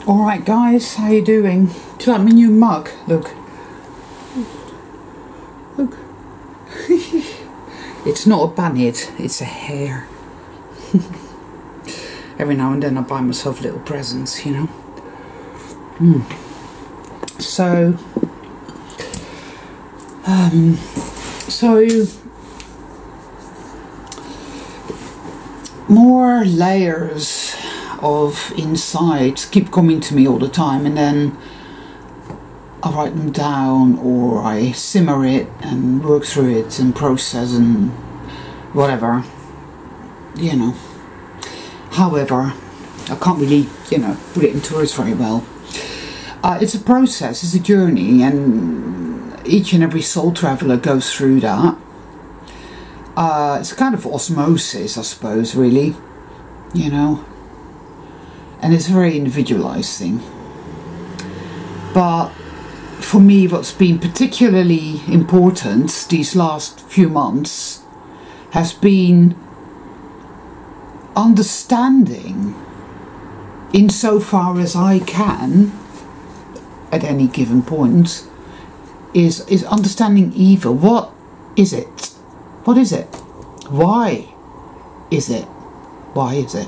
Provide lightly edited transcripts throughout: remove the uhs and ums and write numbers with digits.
Alright guys, how you doing? Do you like my new mug? Look. Look. It's not a bonnet, it's a hair. Every now and then I buy myself little presents, you know. So more layers of insights keep coming to me all the time, and then I write them down or I simmer it and work through it and process and whatever, you know. However, I can't really, you know, put it into words very well. It's a process, it's a journey, and each and every soul traveller goes through that. It's a kind of osmosis, I suppose, really, you know. And it's a very individualised thing. But for me, what's been particularly important these last few months has been understanding, insofar as I can, at any given point, is understanding evil. What is it? What is it? Why is it? Why is it?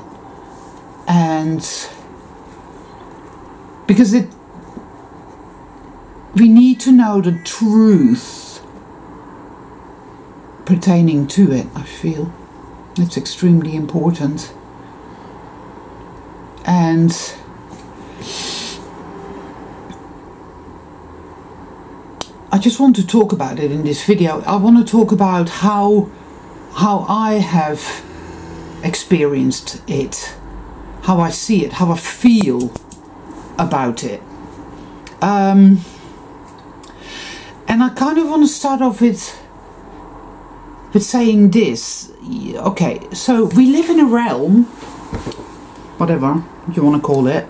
And because we need to know the truth pertaining to it, I feel. It's extremely important. And I just want to talk about it in this video. I want to talk about how I have experienced it, how I see it, how I feel about it. And I kind of want to start off with saying this. Okay, so we live in a realm, whatever you want to call it,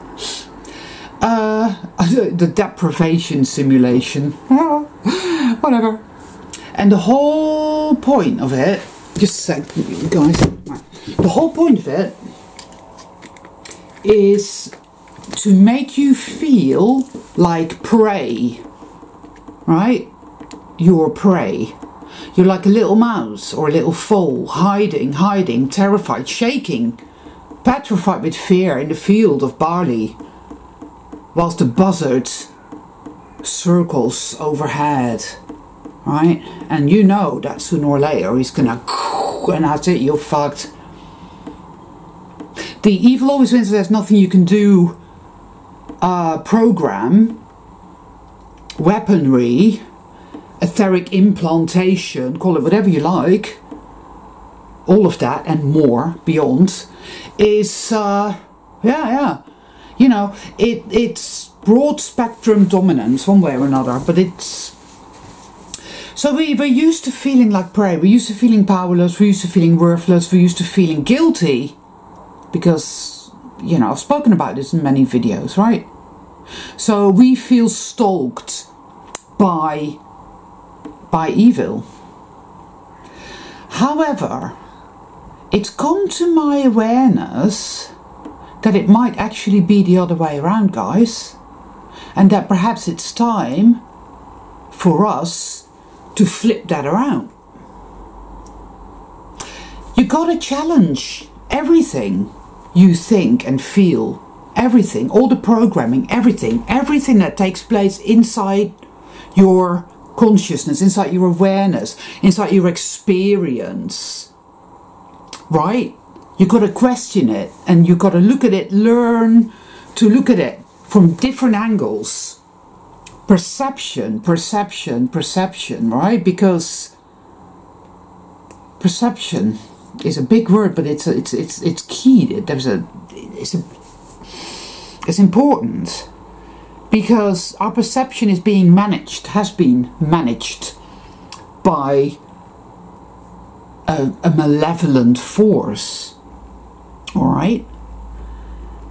the deprivation simulation, whatever. And the whole point of it, just a sec, guys, the whole point of it is to make you feel like prey, right? You're prey. You're like a little mouse or a little foal, hiding, terrified, shaking, petrified with fear in the field of barley, whilst the buzzard circles overhead, right? And you know that sooner or later he's gonna, and that's it, you're fucked. The evil always wins, there's nothing you can do. Program, weaponry, etheric implantation, call it whatever you like, all of that and more beyond is, you know, it's broad spectrum dominance one way or another, but it's, so we're used to feeling like prey, we're used to feeling powerless, we're used to feeling worthless, we're used to feeling guilty, because, you know, I've spoken about this in many videos, right? So we feel stalked by evil. However, it's come to my awareness that it might actually be the other way around, guys, and that perhaps it's time for us to flip that around. You gotta challenge everything you think and feel, everything, all the programming, everything that takes place inside your consciousness, inside your awareness, inside your experience, right? You got to question it, and you got to look at it, learn to look at it from different angles. Perception, right? Because perception is a big word, but it's key. It's important, because our perception is being managed, has been managed by a malevolent force, all right?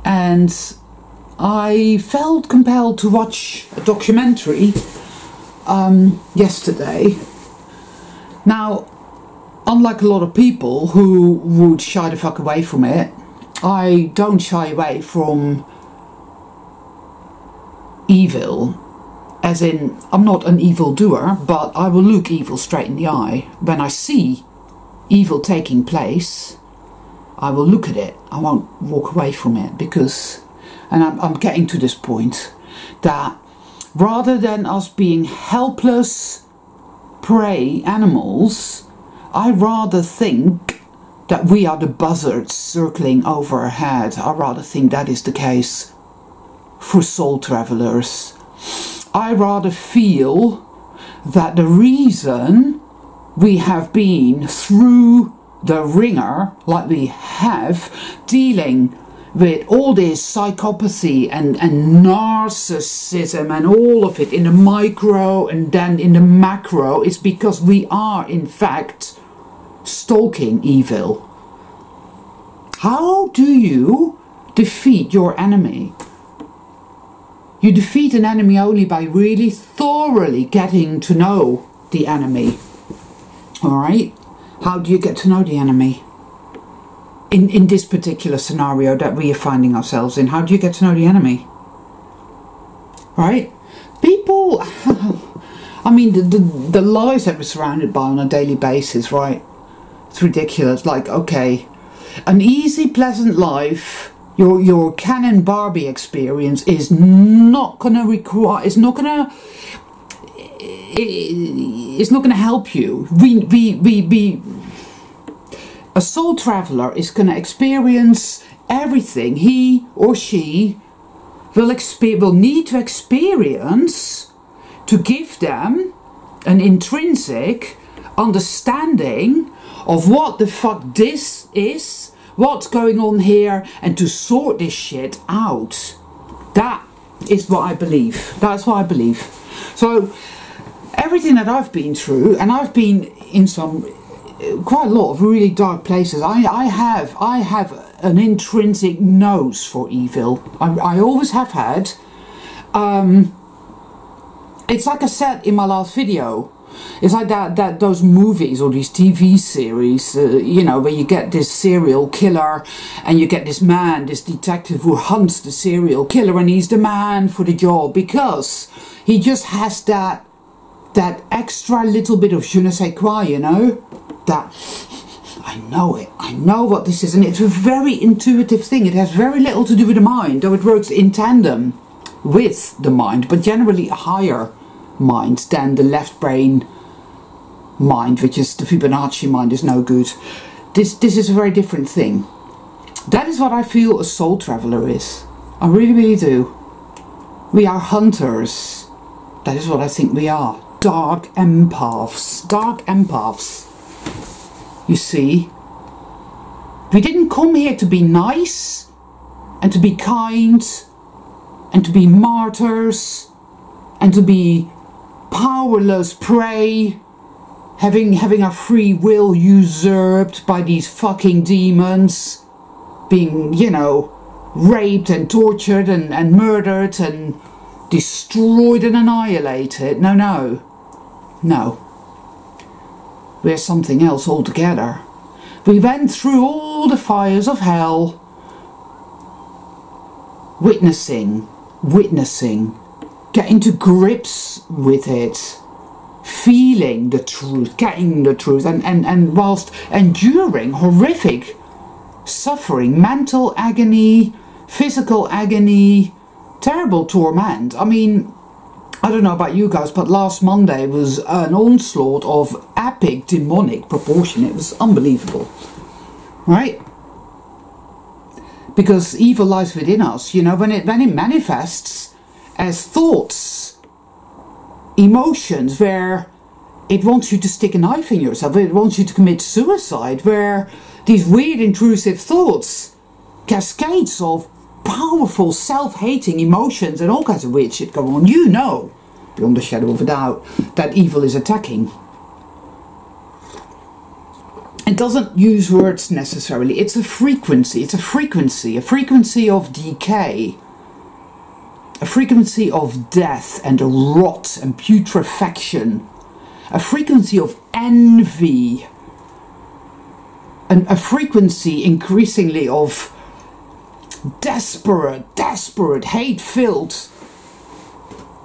And I felt compelled to watch a documentary yesterday. Now, unlike a lot of people who would shy the fuck away from it, I don't shy away from evil, as in, I'm not an evil doer, but I will look evil straight in the eye. When I see evil taking place, I will look at it. I won't walk away from it, because, and I'm getting to this point, that rather than us being helpless prey animals, I rather think that we are the buzzards circling over our head. I rather think that is the case for soul travelers. I rather feel that the reason we have been through the ringer like we have, dealing with all this psychopathy and narcissism and all of it in the micro and then in the macro, is because we are in fact stalking evil. How do you defeat your enemy? You defeat an enemy only by really thoroughly getting to know the enemy. Alright? How do you get to know the enemy? In this particular scenario that we are finding ourselves in, how do you get to know the enemy? Right? People, I mean, the lies that we're surrounded by on a daily basis, right? It's ridiculous. Like, okay, an easy, pleasant life, your Canon Barbie experience is not gonna require, it's not gonna help you. A soul traveler is going to experience everything he or she will need to experience to give them an intrinsic understanding of what the fuck this is, what's going on here, and to sort this shit out. That is what I believe. That's what I believe. So everything that I've been through, and I've been in quite a lot of really dark places. I have an intrinsic nose for evil. I always have had. It's like I said in my last video. It's like those movies or these TV series, you know, where you get this serial killer and you get this man, this detective who hunts the serial killer, and he's the man for the job because he just has that extra little bit of je ne sais quoi, you know? That, I know it, I know what this is, and it's a very intuitive thing. It has very little to do with the mind, though it works in tandem with the mind, but generally a higher mind than the left brain mind, which is the Fibonacci mind, is no good. This is a very different thing. That is what I feel a soul traveler is. I really, really do. We are hunters. That is what I think we are. Dark empaths. Dark empaths. You see, we didn't come here to be nice and to be kind and to be martyrs and to be powerless prey, having our free will usurped by these fucking demons, being, you know, raped and tortured and murdered and destroyed and annihilated. No, no, no. We're something else altogether. We went through all the fires of hell, witnessing, getting to grips with it, feeling the truth, getting the truth, and whilst enduring horrific suffering, mental agony, physical agony, terrible torment. I mean, I don't know about you guys, but last Monday was an onslaught of epic demonic proportion. It was unbelievable, right? Because evil lies within us, you know, when it manifests as thoughts, emotions, where it wants you to stick a knife in yourself, it wants you to commit suicide, where these weird intrusive thoughts, cascades of powerful self-hating emotions and all kinds of weird shit go on. You know, beyond a shadow of a doubt, that evil is attacking. It doesn't use words necessarily. It's a frequency. It's a frequency of decay, a frequency of death and rot and putrefaction, a frequency of envy, and a frequency increasingly of desperate, hate-filled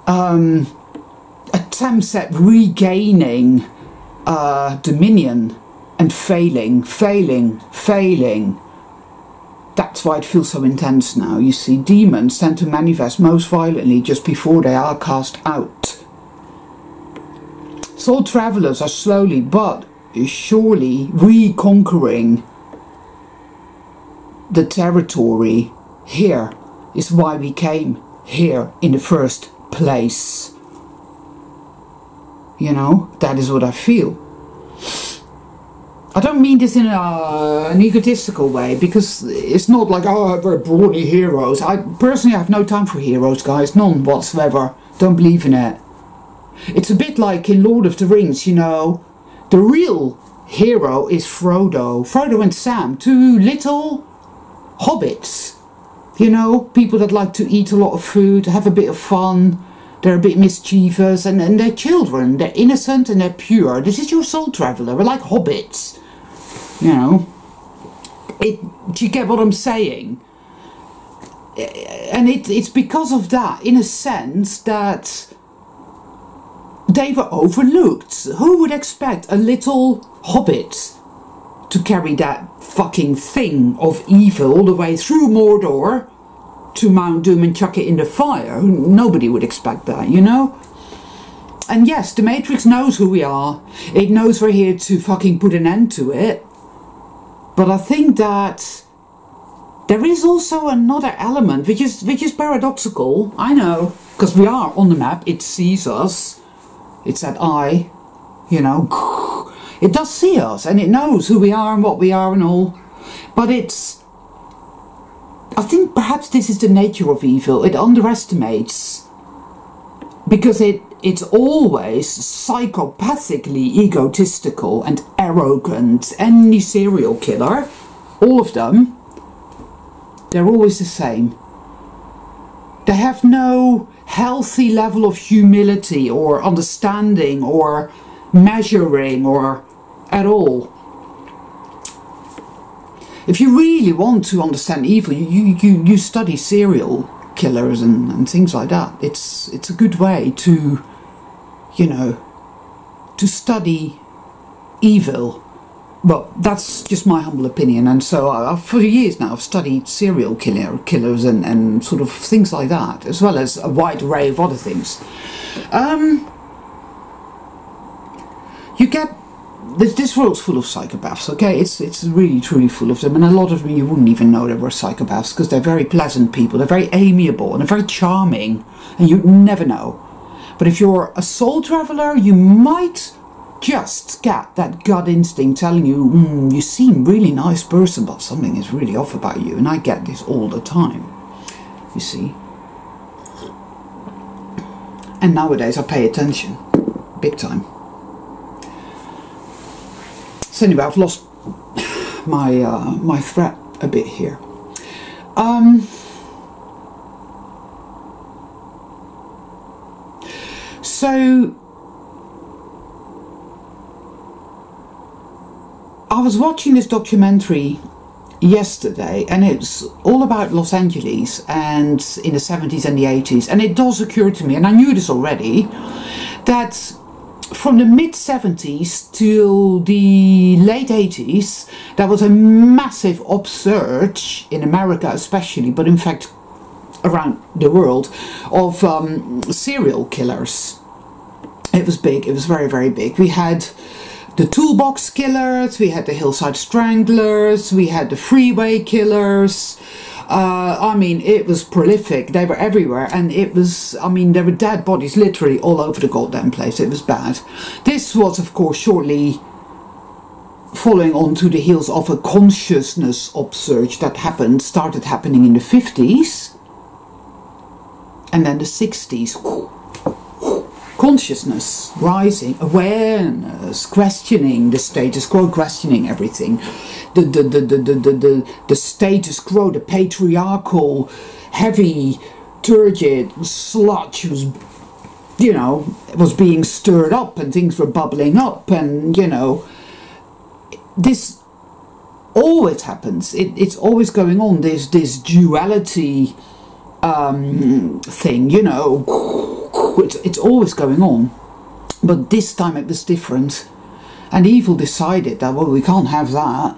attempts at regaining dominion and failing. That's why it feels so intense now. You see, demons tend to manifest most violently just before they are cast out. Soul travelers are slowly but surely reconquering the territory. Here is why we came here in the first place. You know, that is what I feel. I don't mean this in an egotistical way, because it's not like, oh, we're brawny heroes. I personally have no time for heroes, guys, none whatsoever. Don't believe in it. It's a bit like in Lord of the Rings, you know, the real hero is Frodo and Sam, two little hobbits, you know, people that like to eat a lot of food, have a bit of fun, they're a bit mischievous, and they're children, they're innocent and they're pure. This is your soul traveler. We're like hobbits, you know. Do you get what I'm saying? And it's because of that, in a sense, that they were overlooked. Who would expect a little hobbit to carry that fucking thing of evil all the way through Mordor to Mount Doom and chuck it in the fire? Nobody would expect that, you know? And yes, the Matrix knows who we are. It knows we're here to fucking put an end to it. But I think that there is also another element which is paradoxical. I know, because we are on the map. It sees us. It's that eye, you know. It does see us, and it knows who we are and what we are and all. But I think perhaps this is the nature of evil. It underestimates, because it's always psychopathically egotistical and arrogant. Any serial killer, all of them, they're always the same. They have no healthy level of humility or understanding or measuring or at all. If you really want to understand evil, you study serial killers and things like that. It's a good way to, you know, to study evil. But that's just my humble opinion. And so for years now I've studied serial killers and sort of things like that, as well as a wide array of other things. You get this world's full of psychopaths, okay? It's really truly full of them, and a lot of them you wouldn't even know they were psychopaths, because they're very pleasant people, they're very amiable, and they're very charming, and you'd never know. But if you're a soul traveler, you might just get that gut instinct telling you, you seem really nice person, but something is really off about you. And I get this all the time, you see. And nowadays I pay attention, big time. So anyway, I've lost my thread a bit here. So I was watching this documentary yesterday, and it's all about Los Angeles and in the 70s and the 80s, and it does occur to me, and I knew this already, that from the mid-70s till the late 80s, there was a massive upsurge in America especially, but in fact around the world, of serial killers. It was big, it was very, very big. We had the toolbox killers, we had the hillside stranglers, we had the freeway killers. I mean, it was prolific. They were everywhere, and it was, I mean, there were dead bodies literally all over the goddamn place. It was bad. This was, of course, shortly following on to the heels of a consciousness upsurge that started happening in the 50s, and then the 60s. Consciousness rising, awareness, questioning the status quo, questioning everything, the status quo, the patriarchal, heavy, turgid sludge was, you know, was being stirred up, and things were bubbling up, and you know, this always happens. It's always going on. There's this duality thing, you know. it's always going on. But this time it was different. And evil decided that, well, we can't have that.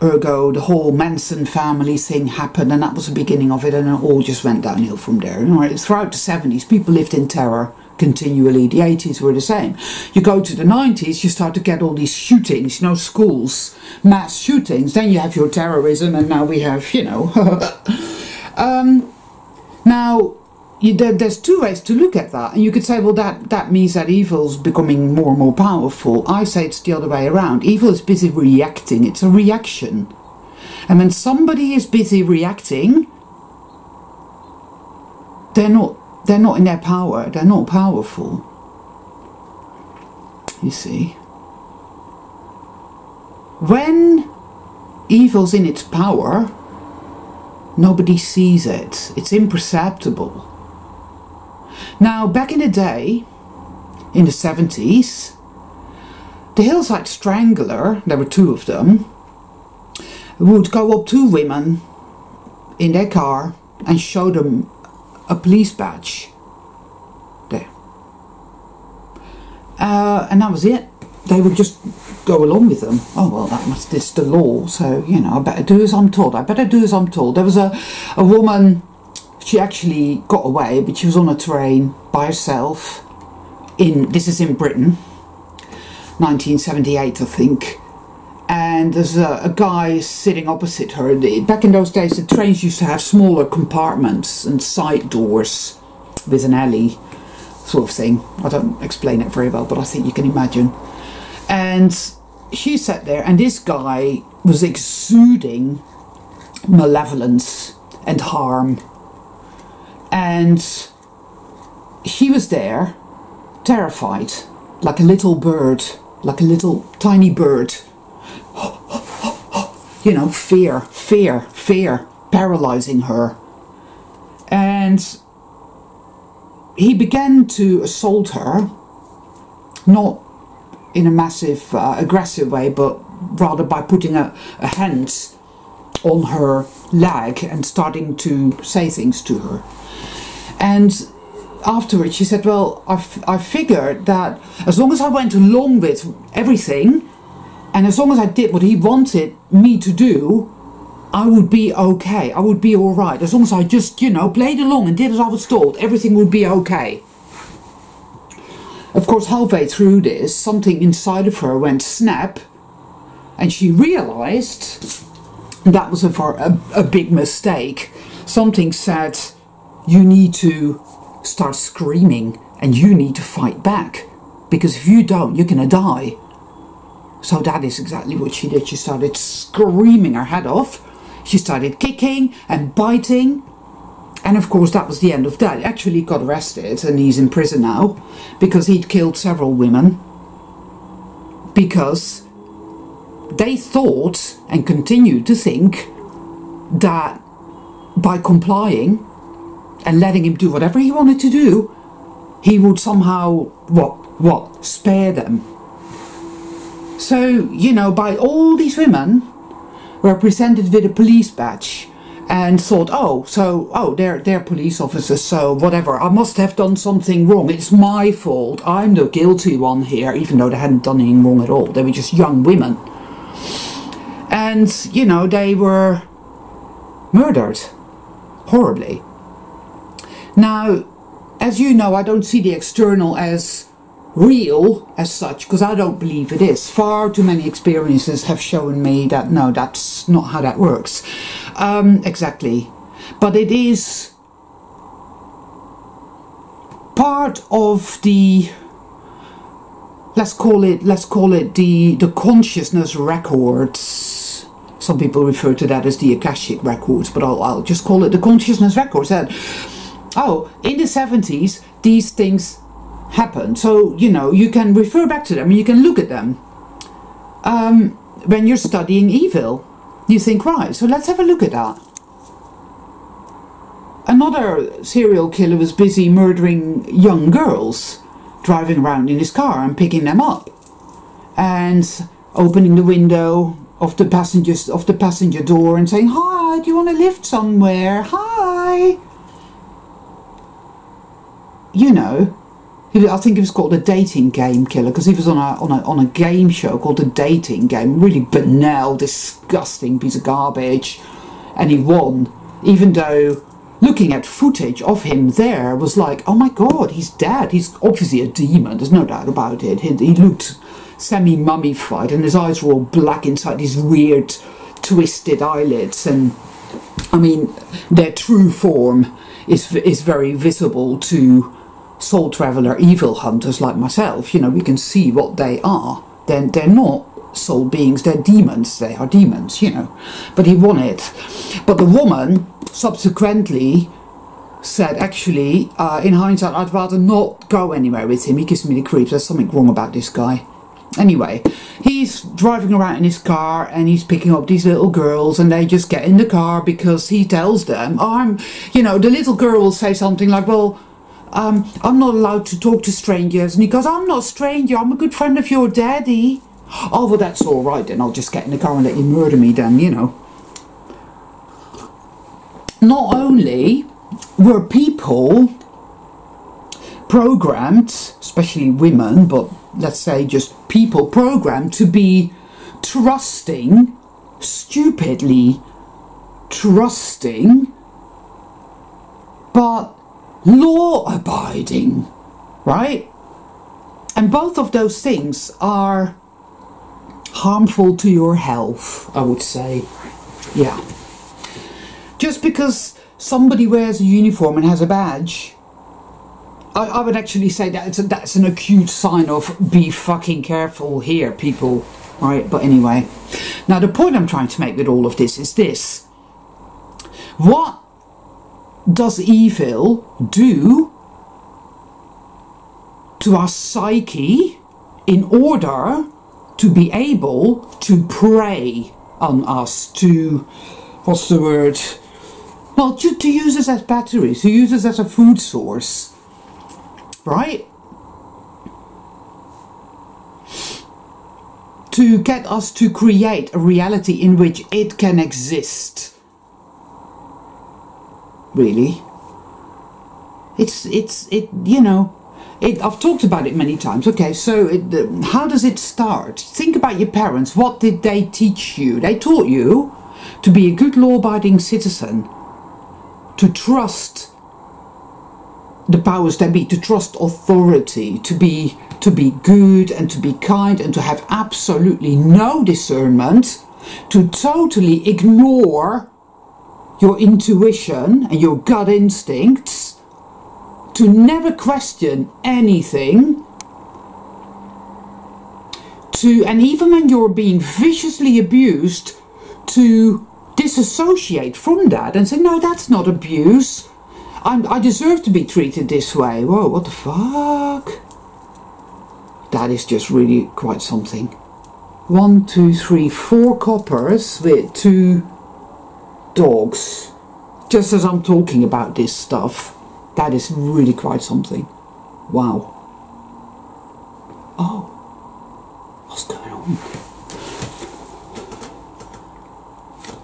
Ergo, the whole Manson family thing happened, and that was the beginning of it, and it all just went downhill from there. Throughout the 70s, people lived in terror continually. The 80s were the same. You go to the 90s, you start to get all these shootings, schools, mass shootings. Then you have your terrorism, and now we have, now, there's two ways to look at that, and you could say, well, that means that evil's becoming more and more powerful. I say it's the other way around. Evil is busy reacting. It's a reaction. And when somebody is busy reacting, they're not in their power. They're not powerful. You see. When evil's in its power, nobody sees it. It's imperceptible. Now, back in the day, in the 70s, the Hillside Strangler, there were two of them, would go up to women in their car and show them a police badge. There. And that was it. They would just go along with them. Oh, well, it's the law, so, I better do as I'm told. There was a woman. She actually got away, but she was on a train by herself. This is in Britain, 1978, I think. And there's a guy sitting opposite her. Back in those days, the trains used to have smaller compartments and side doors with an alley sort of thing. I don't explain it very well, but I think you can imagine. And she sat there, and this guy was exuding malevolence and harm. And she was there, terrified, like a little bird, like a little tiny bird. Fear, paralyzing her. And he began to assault her, not in a massive, aggressive way, but rather by putting a hand on her leg and starting to say things to her. And afterwards she said, well, I figured that as long as I went along with everything, and as long as I did what he wanted me to do, I would be okay. I would be all right. As long as I just, played along and did as I was told, everything would be okay. Of course, halfway through this, something inside of her went snap, and she realized that was a big mistake. Something said, you need to start screaming and you need to fight back, because if you don't, you're gonna die. So that is exactly what she did. She started screaming her head off. She started kicking and biting. And of course that was the end of that. Actually he got arrested and he's in prison now because he'd killed several women. Because they thought and continued to think that by complying and letting him do whatever he wanted to do, he would somehow, spare them. So, by all these women were presented with a police badge and thought, they're police officers, so whatever, I must have done something wrong, it's my fault, I'm the guilty one here, even though they hadn't done anything wrong at all, they were just young women. And, they were murdered horribly. Now, as you know, I don't see the external as real as such, because I don't believe it is. Far too many experiences have shown me that no, that's not how that works. Exactly. But it is part of the, let's call it the consciousness records. Some people refer to that as the Akashic records, but I'll just call it the consciousness records. That, in the 70s, these things happened. So, you can refer back to them and you can look at them. When you're studying evil, you think, right, so let's have a look at that. Another serial killer was busy murdering young girls, driving around in his car and picking them up. And opening the window of the passenger door and saying, hi, do you want to lift somewhere? Hi. you know, I think it was called a dating game killer, because he was on a game show called The Dating Game, really banal, disgusting piece of garbage, and he won, even though looking at footage of him there was like, oh my god, he's dead. He's obviously a demon, there's no doubt about it. He looked semi-mummified, and his eyes were all black inside these weird twisted eyelids, and I mean, their true form is very visible to soul traveler evil hunters like myself. You know, we can see what they are. They're not soul beings, they're demons. They are demons, you know. But he won it. But the woman subsequently said, actually, in hindsight, I'd rather not go anywhere with him. He gives me the creeps. There's something wrong about this guy. Anyway, he's driving around in his car and he's picking up these little girls, and they just get in the car because he tells them, you know, the little girl will say something like, well, I'm not allowed to talk to strangers. And he goes, I'm not a stranger, I'm a good friend of your daddy. Oh, well, that's all right then, I'll just get in the car and let you murder me then, you know. Not only were people programmed, especially women, but let's say just people programmed to be trusting, stupidly trusting, but law-abiding, right? And both of those things are harmful to your health, I would say. Yeah. Just because somebody wears a uniform and has a badge, I would actually say that's an acute sign of be fucking careful here, people, right? But anyway, now the point I'm trying to make with all of this is this. What does evil do to our psyche in order to be able to prey on us, to, what's the word? Well, to use us as batteries, to use us as a food source, right? To get us to create a reality in which it can exist. Really, you know, I've talked about it many times. Okay, so how does it start? Think about your parents. What did they teach you? They taught you to be a good law-abiding citizen, to trust the powers that be, to trust authority, to be good and to be kind and to have absolutely no discernment, to totally ignore your intuition and your gut instincts, to never question anything, and even when you're being viciously abused, to disassociate from that and say, no, that's not abuse. I deserve to be treated this way. Whoa, what the fuck? That is just really quite something. 1, 2, 3, 4 coppers with 2 dogs, just as I'm talking about this stuff. That is really quite something. Wow. Oh, what's going on?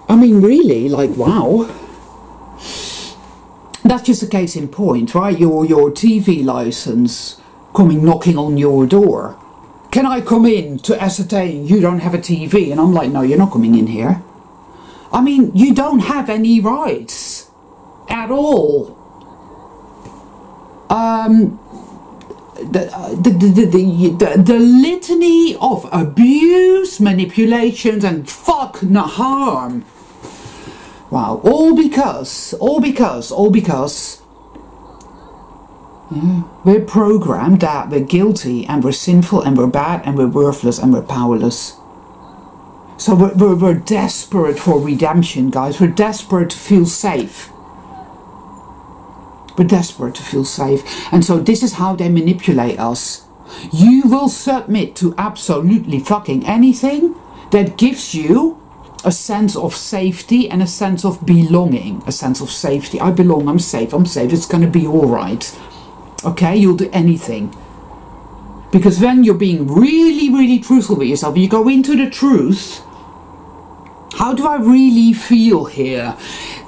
I mean, really, like, wow. That's just a case in point, right? Your TV license coming knocking on your door. Can I come in to ascertain you don't have a TV? And I'm like, no, you're not coming in here. I mean, you don't have any rights at all. The litany of abuse, manipulations, and fuck no harm. Wow, all because we're programmed that we're guilty and we're sinful and we're bad and we're worthless and we're powerless. So we're desperate for redemption, guys. We're desperate to feel safe. We're desperate to feel safe. And so this is how they manipulate us. You will submit to absolutely fucking anything that gives you a sense of safety and a sense of belonging. A sense of safety. I belong, I'm safe, it's going to be alright. Okay, you'll do anything. Because then you're being really, really truthful with yourself. You go into the truth. How do I really feel here?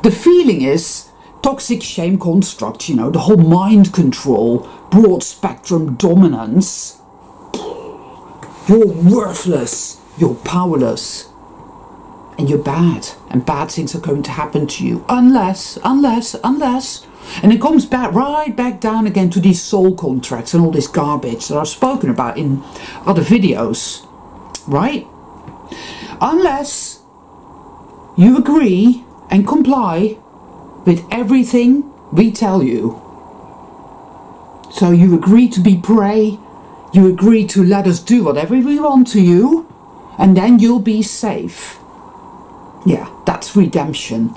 The feeling is toxic shame construct, you know, the whole mind control, broad spectrum dominance. You're worthless, you're powerless, and you're bad, and bad things are going to happen to you unless, and it comes back right back down again to these soul contracts and all this garbage that I've spoken about in other videos, right? Unless you agree and comply with everything we tell you. So you agree to be prey, you agree to let us do whatever we want to you, and then you'll be safe. Yeah, that's redemption.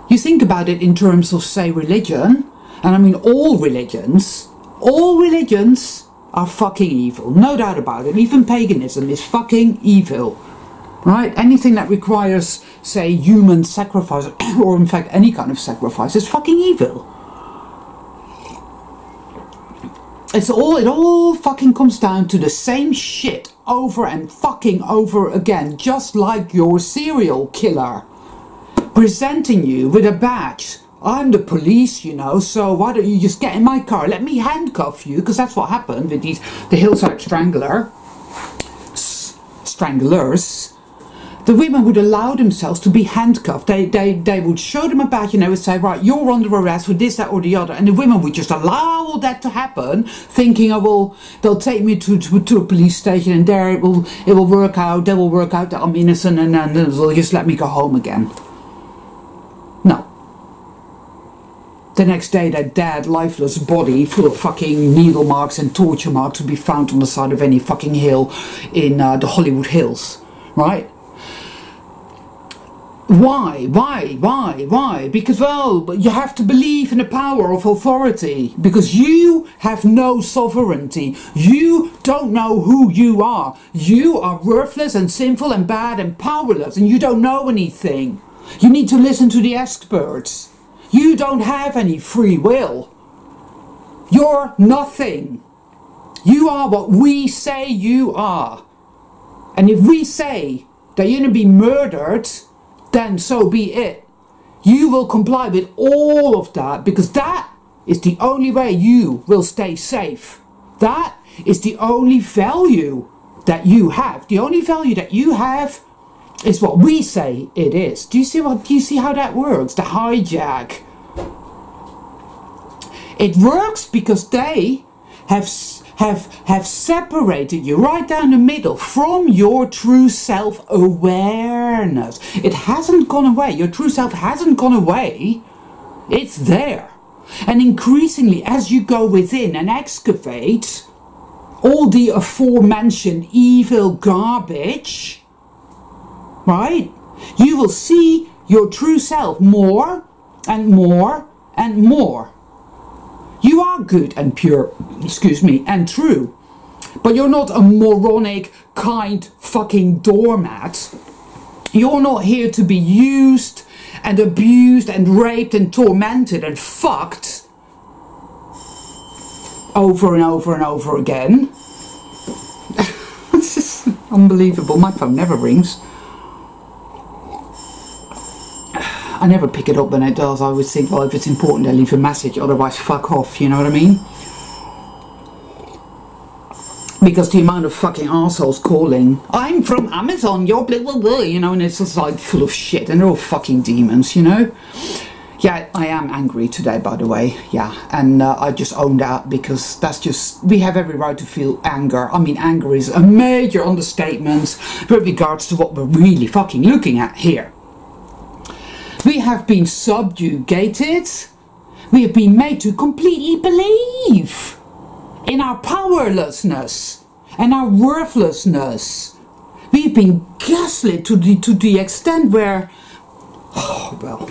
You think about it in terms of, say, religion, and I mean all religions are fucking evil, no doubt about it. Even paganism is fucking evil, right? Anything that requires, say, human sacrifice, or in fact any kind of sacrifice, is fucking evil. It all fucking comes down to the same shit over and fucking over again, just like your serial killer presenting you with a badge. I'm the police, you know, so why don't you just get in my car, let me handcuff you, because that's what happened with the Hillside stranglers. The women would allow themselves to be handcuffed. They would show them a badge and they would say, right, you're under arrest for this, that or the other. And the women would just allow all that to happen, thinking, oh, well, they'll take me to a police station and there it will work out. They will work out that I'm innocent and then they'll just let me go home again. No. The next day, that dead, lifeless body full of fucking needle marks and torture marks would be found on the side of any fucking hill in the Hollywood Hills, right? Why? Because, well, you have to believe in the power of authority, because you have no sovereignty. You don't know who you are. You are worthless and sinful and bad and powerless, and you don't know anything. You need to listen to the experts. You don't have any free will. You're nothing. You are what we say you are. And if we say that you're going to be murdered, then so be it. You will comply with all of that, because that is the only way you will stay safe. That is the only value that you have. The only value that you have is what we say it is. Do you see how that works? The hijack. It works because they have separated you right down the middle from your true self-awareness. It hasn't gone away. Your true self hasn't gone away. It's there. And increasingly, as you go within and excavate all the aforementioned evil garbage, right, you will see your true self more and more and more. You are good and pure, and true. But you're not a moronic, kind fucking doormat. You're not here to be used and abused and raped and tormented and fucked over and over and over again. It's just unbelievable. My phone never rings. I never pick it up when it does. I always think, well, if it's important, I'll leave a message, otherwise fuck off, you know what I mean? Because the amount of fucking assholes calling, I'm from Amazon, you're blah blah blah, you know, and it's just like full of shit, and they're all fucking demons, you know? Yeah, I am angry today, by the way, yeah, and I just own that, because that's just, we have every right to feel anger. I mean, anger is a major understatement with regards to what we're really fucking looking at here. We have been subjugated. We have been made to completely believe in our powerlessness and our worthlessness. We've been gaslit to the extent where, oh, well,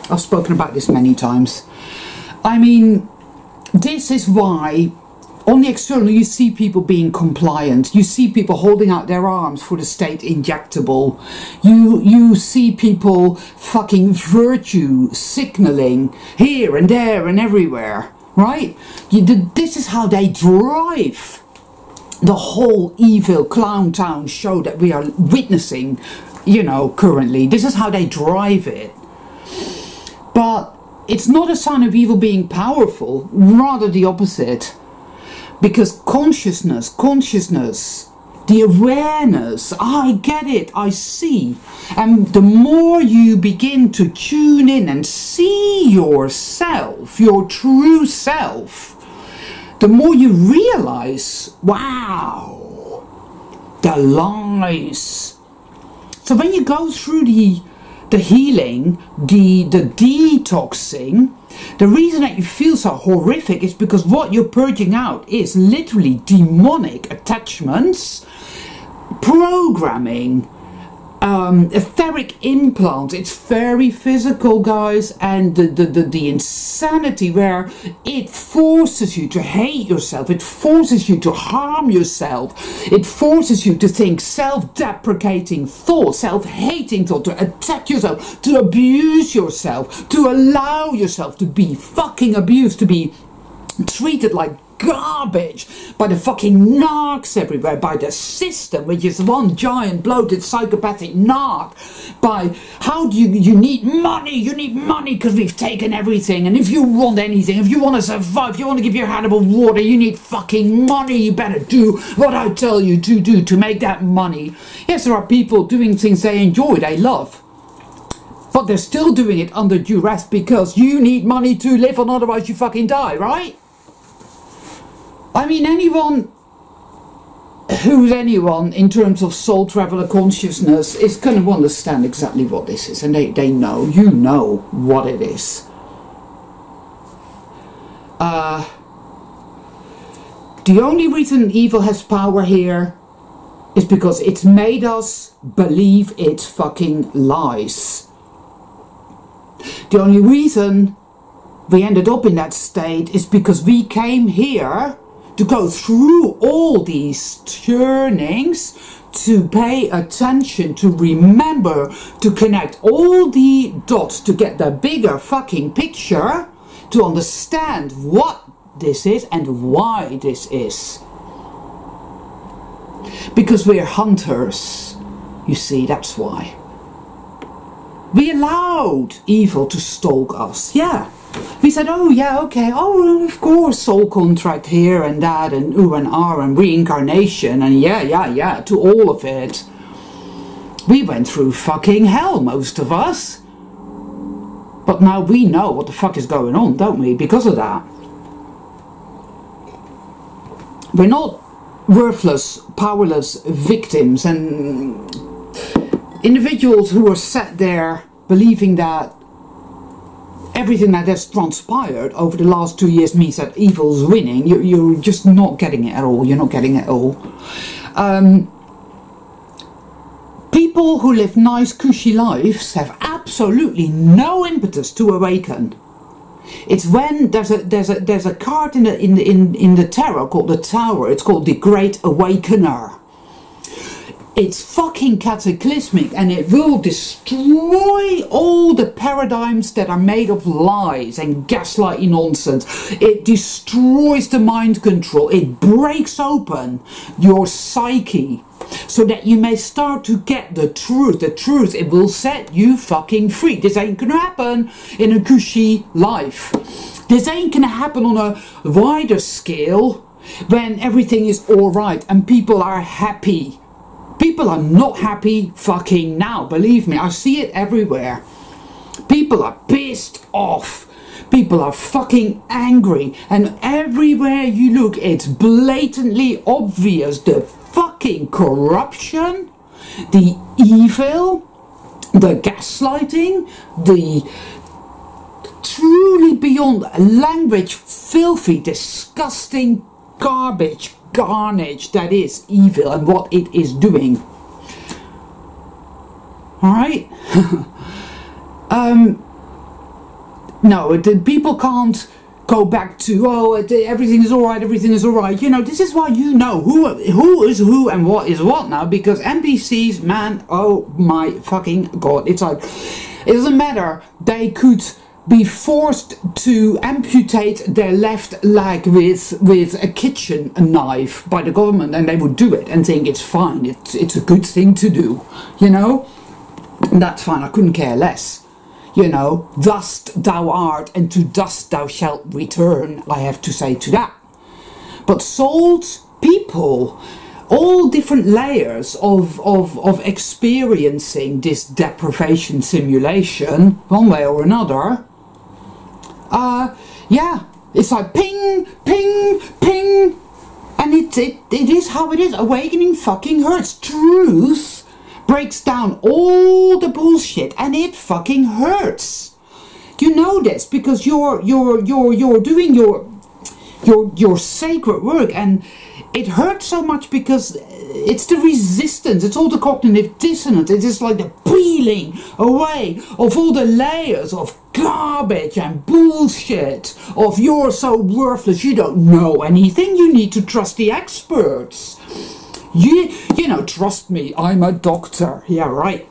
I've spoken about this many times. I mean, this is why on the external you see people being compliant, you see people holding out their arms for the state injectable, you see people fucking virtue signaling here and there and everywhere, right? This is how they drive the whole evil clown town show that we are witnessing, you know, currently. This is how they drive it. But it's not a sign of evil being powerful, rather the opposite. Because consciousness, the awareness, I get it, I see. And the more you begin to tune in and see yourself, your true self, the more you realize, wow, the lies. So when you go through the healing, the detoxing, the reason that you feel so horrific is because what you're purging out is literally demonic attachments, programming, etheric implants. It's very physical, guys, and the insanity where it forces you to hate yourself, it forces you to harm yourself, it forces you to think self-deprecating thoughts, self-hating thoughts, to attack yourself, to abuse yourself, to allow yourself to be fucking abused, to be treated like garbage by the fucking narcs everywhere, by the system, which is one giant bloated psychopathic narc, by how do you need money because we've taken everything, and if you want anything, if you want to survive, if you want to give your hand above water, you need fucking money, you better do what I tell you to do to make that money. Yes, there are people doing things they enjoy, they love, but they're still doing it under duress because you need money to live on, otherwise you fucking die, right? I mean, anyone who's anyone in terms of soul traveler consciousness is going to understand exactly what this is, and they know, you know what it is. The only reason evil has power here is because it's made us believe it's fucking lies. The only reason we ended up in that state is because we came here to go through all these turnings, to pay attention, to remember, to connect all the dots, to get the bigger fucking picture, to understand what this is and why this is. Because we're hunters, you see, that's why. We allowed evil to stalk us, yeah. We said, oh yeah, okay, oh of course, soul contract here and that and ooh and ah and reincarnation and yeah, to all of it. We went through fucking hell, most of us. But now we know what the fuck is going on, don't we, because of that. We're not worthless, powerless victims and individuals who are sat there believing that everything that has transpired over the last 2 years means that evil's winning. You're just not getting it at all. You're not getting it at all. People who live nice, cushy lives have absolutely no impetus to awaken. It's when there's a card in the tarot called the Tower. It's called the Great Awakener. It's fucking cataclysmic, and it will destroy all the paradigms that are made of lies and gaslighting nonsense. It destroys the mind control. It breaks open your psyche so that you may start to get the truth. The truth, it will set you fucking free. This ain't gonna happen in a cushy life. This ain't gonna happen on a wider scale when everything is alright and people are happy. People are not happy fucking now, believe me, I see it everywhere. People are pissed off. People are fucking angry. And everywhere you look, it's blatantly obvious. The fucking corruption, the evil, the gaslighting, the truly beyond language, filthy, disgusting garbage, carnage that is evil and what it is doing. Alright? No, people can't go back to, oh, everything is alright, everything is alright. You know, this is why you know who is who and what is what now, because NPCs, man, oh my fucking god, it's like, it doesn't matter, they could be forced to amputate their left leg with a kitchen knife by the government, and they would do it and think it's fine, it's a good thing to do, you know, and that's fine, I couldn't care less. You know, dust thou art, and to dust thou shalt return, I have to say to that. But salt people, all different layers of experiencing this deprivation simulation, one way or another, yeah, it's like ping, ping, ping, and it is how it is. Awakening fucking hurts. Truth breaks down all the bullshit, and it fucking hurts. You know this because you're doing your sacred work, and it hurts so much because it's the resistance, it's all the cognitive dissonance, it is like the peeling away of all the layers of garbage and bullshit of you're so worthless, you don't know anything, you need to trust the experts. You know, trust me, I'm a doctor, yeah, right.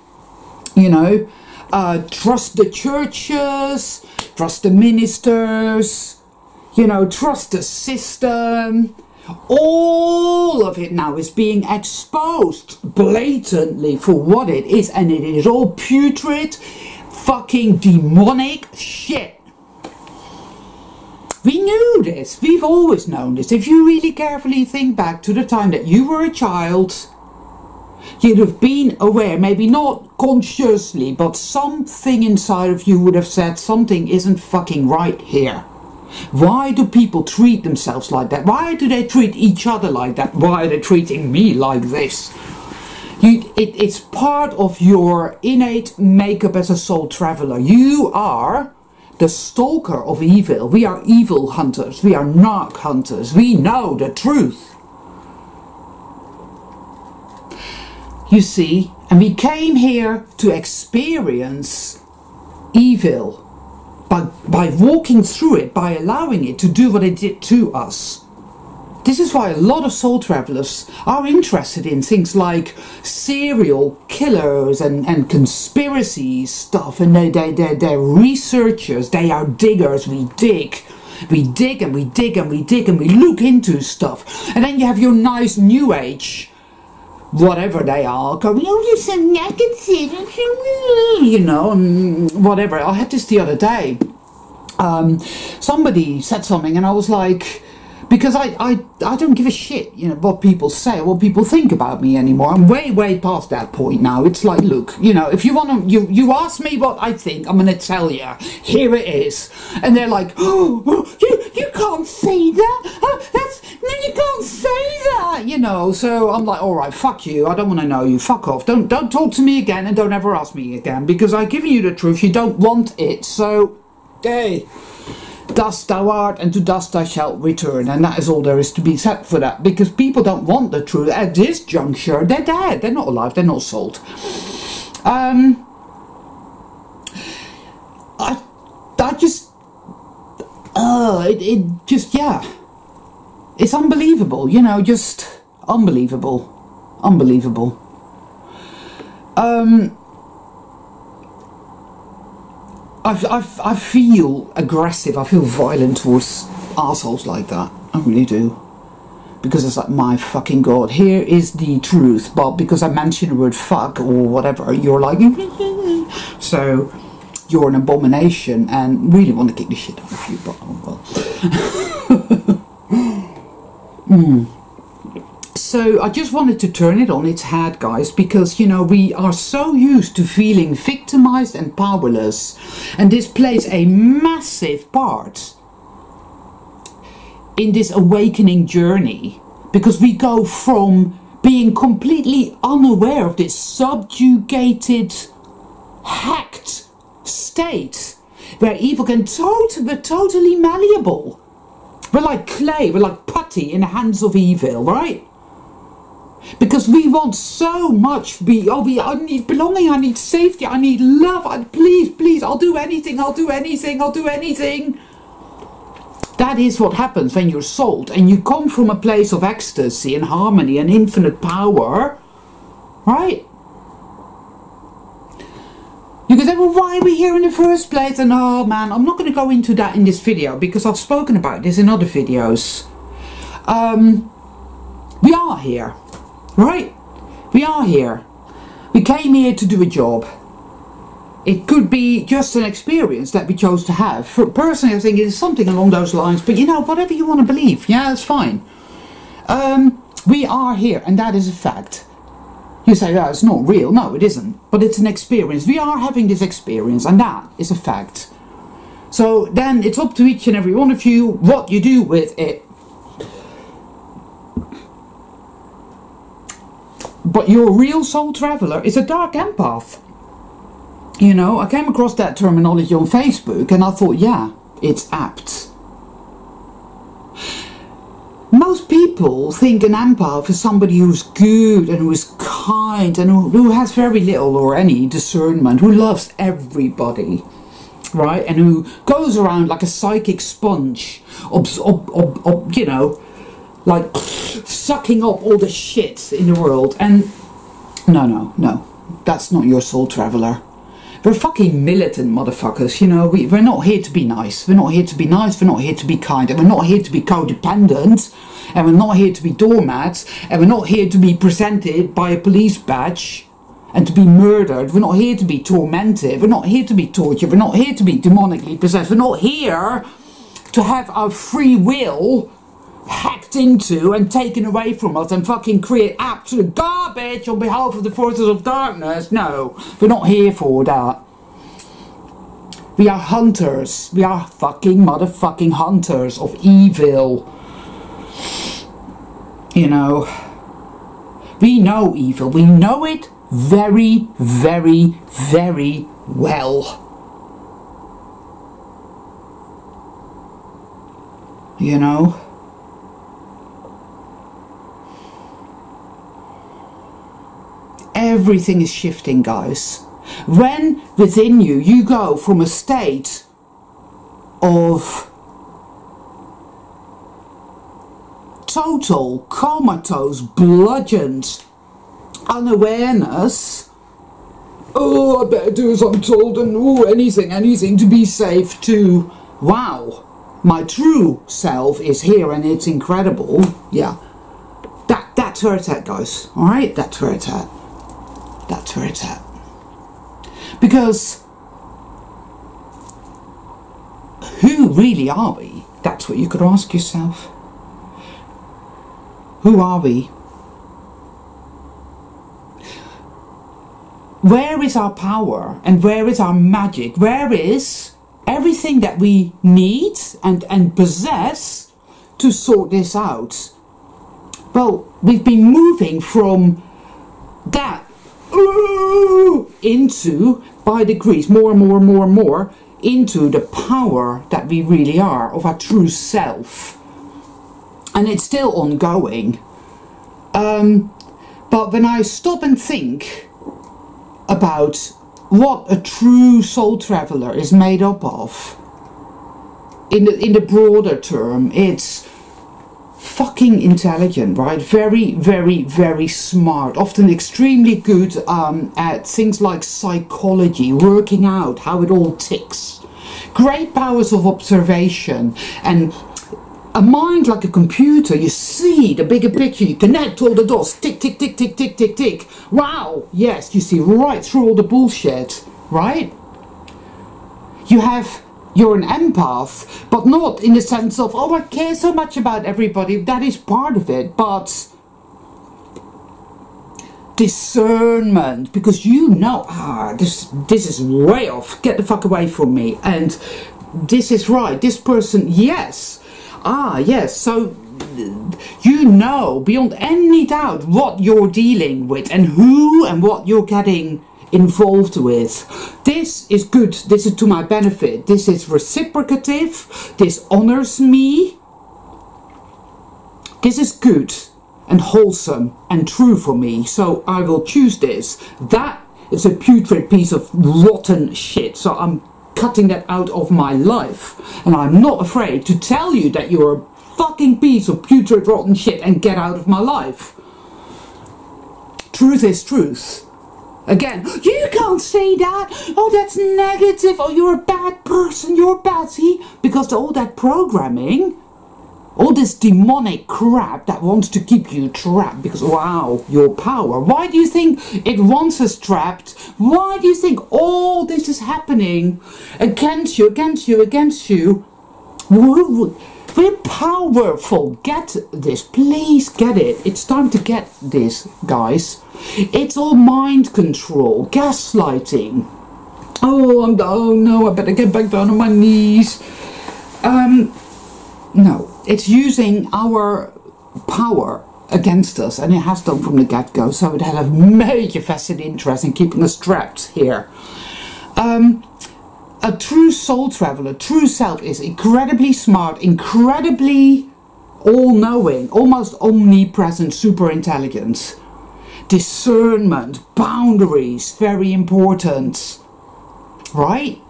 You know, trust the churches, trust the ministers, you know, trust the system. All of it now is being exposed blatantly for what it is, and it is all putrid, fucking demonic shit. We knew this, we've always known this. If you really carefully think back to the time that you were a child, you'd have been aware, maybe not consciously, but something inside of you would have said something isn't fucking right here. Why do people treat themselves like that? Why do they treat each other like that? Why are they treating me like this? It's part of your innate makeup as a soul traveler. You are the stalker of evil. We are evil hunters. We are narc hunters. We know the truth. You see, and we came here to experience evil. By walking through it, by allowing it to do what it did to us. This is why a lot of soul travelers are interested in things like serial killers and conspiracy stuff, and they're researchers, they are diggers. We dig and we dig and we dig and we look into stuff. And then you have your nice new age, whatever they are, going, oh, listen, I can see it, you know, and whatever. I had this the other day. Somebody said something, and I was like, because I don't give a shit, you know, what people say, what people think about me anymore. I'm way past that point now. It's like, look, you know, if you want to, you ask me what I think, I'm going to tell you. Here it is. And they're like, oh, you can't say that. You can't say that, you know. So I'm like, all right, fuck you. I don't want to know you. Fuck off. Don't talk to me again, and don't ever ask me again, because I've given you the truth. You don't want it. So, hey. Dust thou art, and to dust thou shalt return, and that is all there is to be said for that, because people don't want the truth at this juncture. They're dead, they're not alive, they're not sold. I just it just, yeah, it's unbelievable, you know, just unbelievable. I feel aggressive, I feel violent towards assholes like that, I really do. Because it's like, my fucking god, here is the truth, but because I mentioned the word fuck or whatever, you're like, so you're an abomination, and really want to kick the shit out of you, but oh well. So I just wanted to turn it on its head, guys, because, you know, we are so used to feeling victimized and powerless, and this plays a massive part in this awakening journey, because we go from being completely unaware of this subjugated, hacked state where evil can we're totally malleable. We're like clay, we're like putty in the hands of evil, right? Because we want so much, I need belonging, I need safety, I need love, please, I'll do anything. That is what happens when you're sold, and you come from a place of ecstasy and harmony and infinite power, right? You can say, well, why are we here in the first place? And oh man, I'm not going to go into that in this video, because I've spoken about this in other videos. We are here. Right? We are here. We came here to do a job. It could be just an experience that we chose to have. Personally, I think it's something along those lines. But you know, whatever you want to believe, yeah, it's fine. We are here, and that is a fact. You say, oh, it's not real. No, it isn't. But it's an experience. We are having this experience, and that is a fact. So then it's up to each and every one of you what you do with it. But your real soul traveler is a dark empath. You know, I came across that terminology on Facebook and I thought, yeah, it's apt. Most people think an empath is somebody who's good and who is kind and who has very little or any discernment, who loves everybody, right? And who goes around like a psychic sponge, you know, like sucking up all the shit in the world. And no, that's not your soul traveler. We're fucking militant motherfuckers, you know. We're not here to be nice. We're not here to be nice. We're not here to be kind. And we're not here to be codependent. And we're not here to be doormats. And we're not here to be presented by a police badge and to be murdered. We're not here to be tormented. We're not here to be tortured. We're not here to be demonically possessed. We're not here to have our free will hacked into and taken away from us and fucking create absolute garbage on behalf of the forces of darkness. No, we're not here for that. We are hunters. We are fucking motherfucking hunters of evil. You know, we know evil. We know it very, very, very well. You know? Everything is shifting, guys. When within you, you go from a state of total comatose, bludgeoned unawareness, oh, I better do as I'm told, and oh, anything to be safe, to, wow, my true self is here and it's incredible. Yeah, that's where it's at, guys. All right, that's where it's at. That's where it's at. Because who really are we? That's what you could ask yourself. Who are we? Where is our power and where is our magic? Where is everything that we need and possess to sort this out? Well, we've been moving from that into, by degrees, more and more, into the power that we really are, of our true self. And it's still ongoing. But when I stop and think about what a true soul traveler is made up of, in the broader term, it's fucking intelligent, right? Very, very, very smart, often extremely good at things like psychology, working out how it all ticks. Great powers of observation and a mind like a computer. You see the bigger picture, you connect all the dots, tick, tick, tick, tick, tick, tick, tick. Wow, yes, you see right through all the bullshit, right? You're an empath, but not in the sense of, oh, I care so much about everybody. That is part of it, but discernment, because you know, this is way off. Get the fuck away from me. And this is right. This person, yes. Yes. So you know beyond any doubt what you're dealing with and who and what you're getting involved with. This is good. This is to my benefit. This is reciprocative. This honors me. This is good and wholesome and true for me, so I will choose this. That is a putrid piece of rotten shit, so I'm cutting that out of my life, and I'm not afraid to tell you that you're a fucking piece of putrid rotten shit and get out of my life. Truth is truth. Again, you can't say that. Oh, that's negative. Oh, you're a bad person. You're bad. See, because all that programming All this demonic crap that wants to keep you trapped because, wow, your power. Why do you think it wants us trapped? Why do you think all this is happening against you, against you, against you? We're powerful. Get this. Please get it. It's time to get this, guys. It's all mind control, gaslighting. Oh no, I better get back down on my knees. No, it's using our power against us, and it has done from the get-go, so it has a major vested interest in keeping us trapped here. A true soul traveler, true self, is incredibly smart, incredibly all-knowing, almost omnipresent, super intelligent. Discernment, boundaries, very important, right?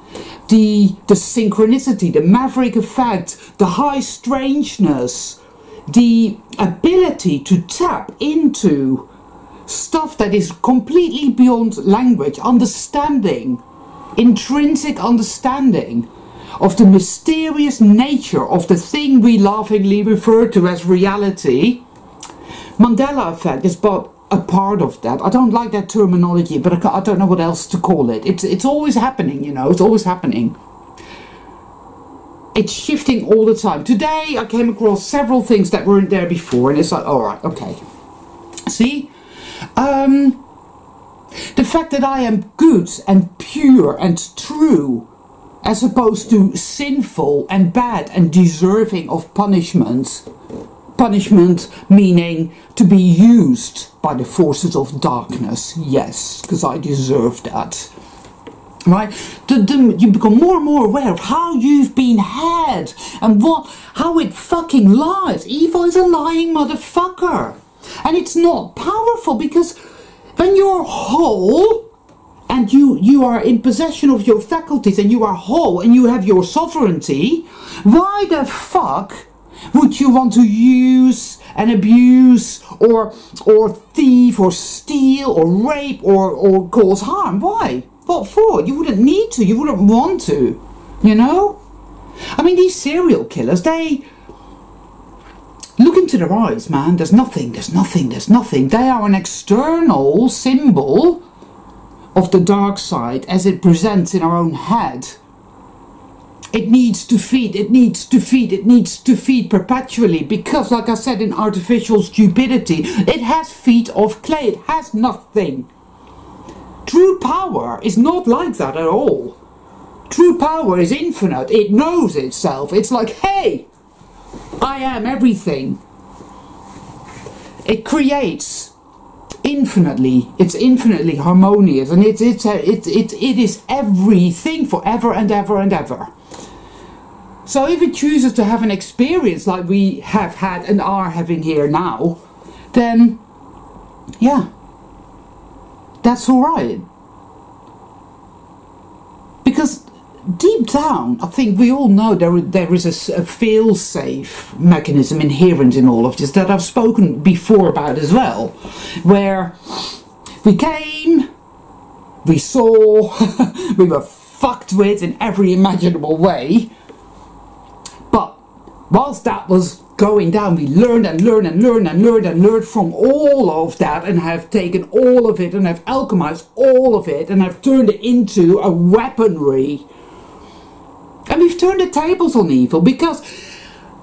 The synchronicity, the maverick effect, the high strangeness, the ability to tap into stuff that is completely beyond language, understanding, intrinsic understanding of the mysterious nature of the thing we laughingly refer to as reality. Mandela effect is but a part of that. I don't like that terminology, but I don't know what else to call it. It's always happening, you know, it's always happening. It's shifting all the time. Today I came across several things that weren't there before, and it's like, alright, okay. See? The fact that I am good and pure and true, as opposed to sinful and bad and deserving of punishment. Punishment meaning to be used by the forces of darkness. Yes, because I deserve that. Right? You become more and more aware of how you've been had and how it fucking lies. Evil is a lying motherfucker. And it's not powerful, because when you're whole and you are in possession of your faculties and you are whole and you have your sovereignty, why the fuck would you want to use and abuse or thieve or steal or rape or cause harm? Why? What for? You wouldn't need to. You wouldn't want to. You know? I mean, these serial killers, they look into their eyes, man. There's nothing. There's nothing. There's nothing. They are an external symbol of the dark side as it presents in our own head. It needs to feed, it needs to feed, it needs to feed perpetually, because, like I said, in artificial stupidity, it has feet of clay, it has nothing. True power is not like that at all. True power is infinite, it knows itself. It's like, hey, I am everything. It creates infinitely, it's infinitely harmonious, and it is everything forever and ever and ever. So if it chooses to have an experience like we have had and are having here now, then yeah, that's alright. Because deep down, I think we all know there is a fail-safe mechanism inherent in all of this that I've spoken before about as well, where we came, we saw, we were fucked with in every imaginable way. Whilst that was going down, we learned and learned and learned and learned and learned from all of that, and have taken all of it and have alchemized all of it and have turned it into a weaponry. And we've turned the tables on evil, because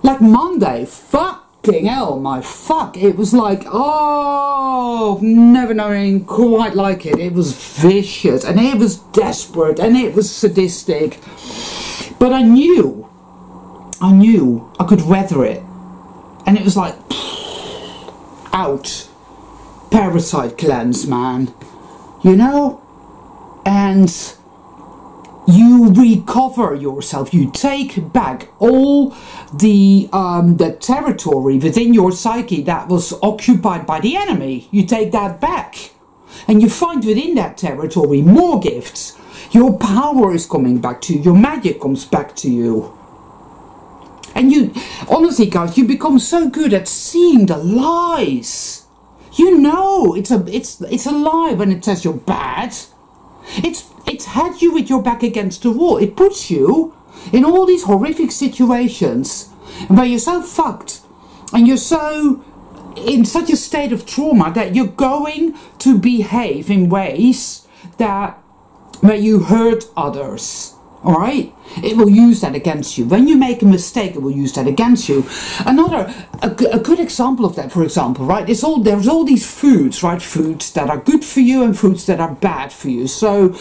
like Monday, fucking hell, my fuck, it was like, oh, never knowing quite like it. It was vicious and it was desperate and it was sadistic. But I knew I could weather it, and it was like, out, parasite cleanse, man, you know, and you recover yourself, you take back all the territory within your psyche that was occupied by the enemy. You take that back, and you find within that territory more gifts. Your power is coming back to you, your magic comes back to you. And you, honestly guys, you become so good at seeing the lies. You know it's a lie when it says you're bad. It's had you with your back against the wall. It puts you in all these horrific situations where you're so fucked and you're so in such a state of trauma that you're going to behave in ways that where you hurt others. All right, it will use that against you. When you make a mistake, it will use that against you. A good example of that, for example, right, there's all these foods, right, foods that are good for you and foods that are bad for you. So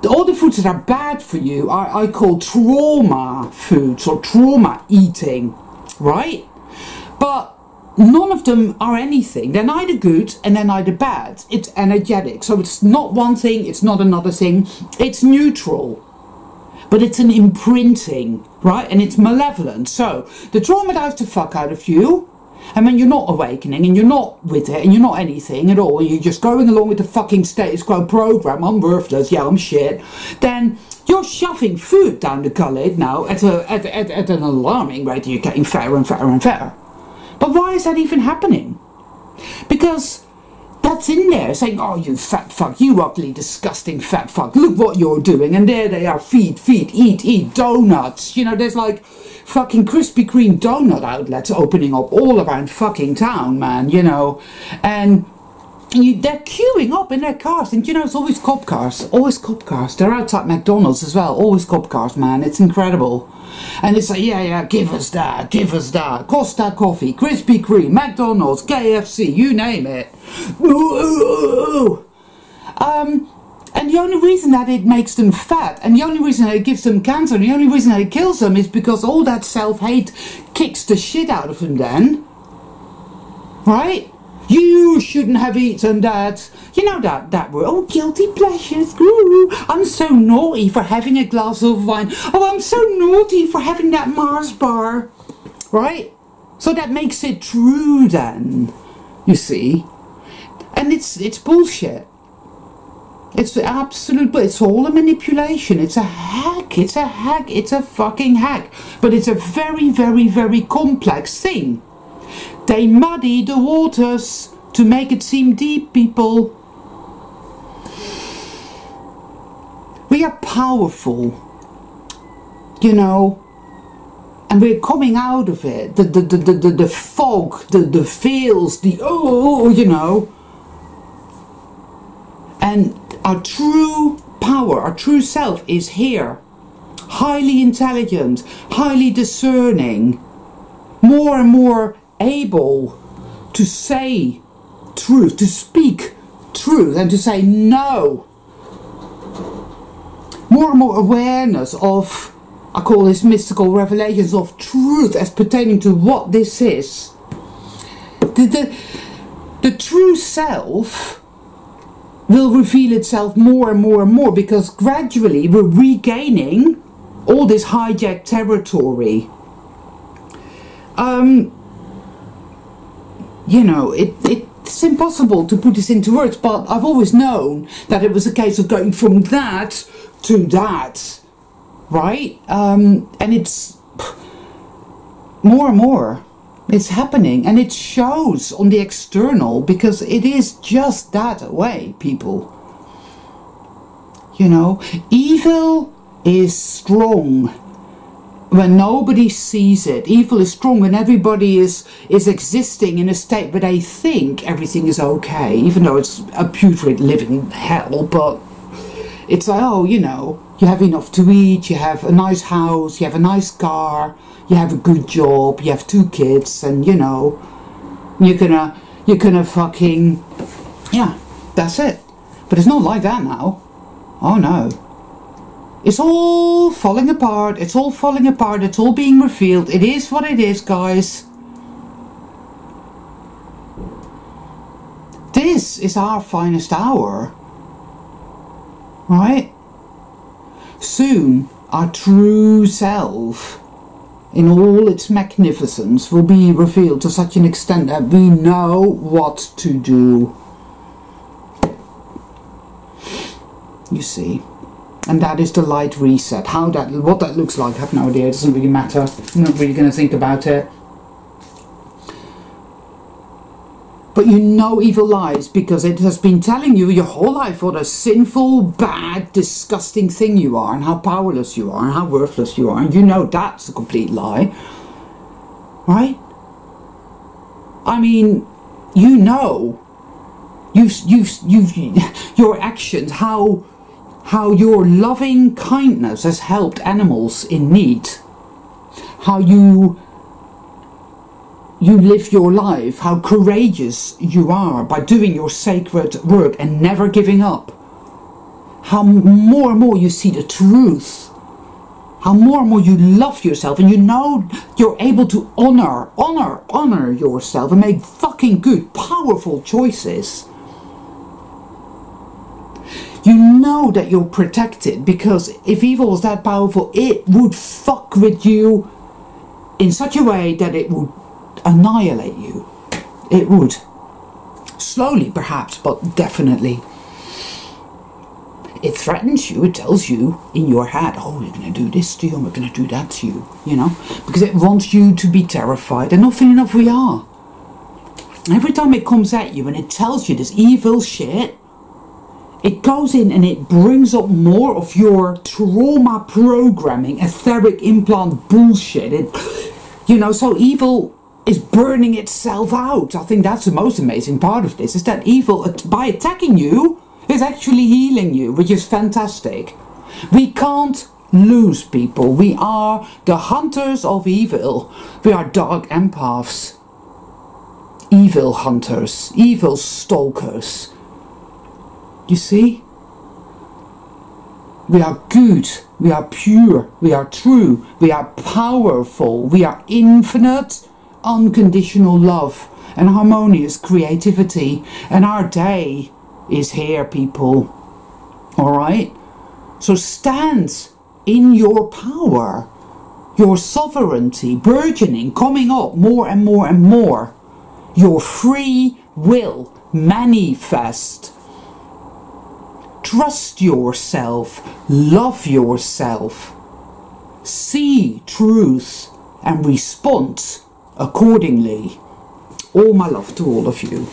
all the foods that are bad for you I call trauma foods or trauma eating, right? But none of them are anything. They're neither good and they're neither bad. It's energetic. So it's not one thing, it's not another thing. It's neutral. But it's an imprinting, right? And it's malevolent. So the traumatize the fuck out of you. And when you're not awakening and you're not with it and you're not anything at all, you're just going along with the fucking status quo program, I'm worthless, yeah, I'm shit, then you're shoving food down the gullet now at an alarming rate. You're getting fatter and fatter and fatter. But why is that even happening? Because that's in there saying, oh, you fat fuck, you ugly, disgusting fat fuck, look what you're doing. And there they are, feed, eat donuts. You know, there's like fucking Krispy Kreme donut outlets opening up all around fucking town, man, you know. And they're queuing up in their cars. And you know, it's always cop cars. Always cop cars. They're outside McDonald's as well. Always cop cars, man. It's incredible. And it's like, yeah, give us that, Costa Coffee, Krispy Kreme, McDonald's, KFC, you name it. And the only reason that it makes them fat, and the only reason that it gives them cancer, and the only reason that it kills them is because all that self-hate kicks the shit out of them then. Right? You shouldn't have eaten that. You know that word. Oh, guilty pleasures. Ooh, I'm so naughty for having a glass of wine. Oh, I'm so naughty for having that Mars bar. Right? So that makes it true then. You see? And it's bullshit. It's absolute, but it's all a manipulation. It's a hack. It's a hack. It's a fucking hack. But it's a very, very, very complex thing. They muddy the waters to make it seem deep, people. We are powerful, you know, and we're coming out of it. The fog, the feels, you know. And our true power, our true self is here. Highly intelligent, highly discerning, more and more able to say truth, to speak truth, and to say no. More and more awareness of, I call this mystical revelations of truth as pertaining to what this is. The true self will reveal itself more and more and more, because gradually we're regaining all this hijacked territory. You know, it's impossible to put this into words, but I've always known that it was a case of going from that to that, right? And it's more and more, it's happening, and it shows on the external, because it is just that way, people. You know, evil is strong when nobody sees it. Evil is strong when everybody is existing in a state where they think everything is okay, even though it's a putrid living hell. But it's like, oh, you know, you have enough to eat, you have a nice house, you have a nice car, you have a good job, you have 2 kids, and you know, you're gonna fucking, yeah, that's it. But it's not like that now. Oh no. It's all falling apart, it's all falling apart, it's all being revealed. It is what it is, guys. This is our finest hour. Right? Soon, our true self, in all its magnificence, will be revealed to such an extent that we know what to do. You see. And that is the light reset. What that looks like, I have no idea. It doesn't really matter. I'm not really going to think about it. But you know evil lies, because it has been telling you your whole life what a sinful, bad, disgusting thing you are, and how powerless you are, and how worthless you are. And you know that's a complete lie. right? I mean, you know, your actions, how your loving kindness has helped animals in need, how you live your life, how courageous you are by doing your sacred work and never giving up, how more and more you see the truth, how more and more you love yourself, and you know you're able to honor yourself and make fucking good, powerful choices. You know that you're protected, because if evil was that powerful, it would fuck with you in such a way that it would annihilate you. It would. Slowly perhaps, but definitely. It threatens you, it tells you in your head, oh, we're going to do this to you and we're going to do that to you, you know, because it wants you to be terrified, and often enough we are. Every time it comes at you and it tells you this evil shit, it goes in and it brings up more of your trauma programming, etheric implant bullshit. You know, so evil is burning itself out. I think that's the most amazing part of this, is that evil, by attacking you, is actually healing you, which is fantastic. We can't lose, people. We are the hunters of evil. We are dark empaths. Evil hunters. Evil stalkers. You see? We are good. We are pure. We are true. We are powerful. We are infinite, unconditional love and harmonious creativity. And our day is here, people. Alright? So stand in your power, your sovereignty, burgeoning, coming up more and more and more. Your free will manifest. Trust yourself, love yourself, see truth and respond accordingly. All my love to all of you.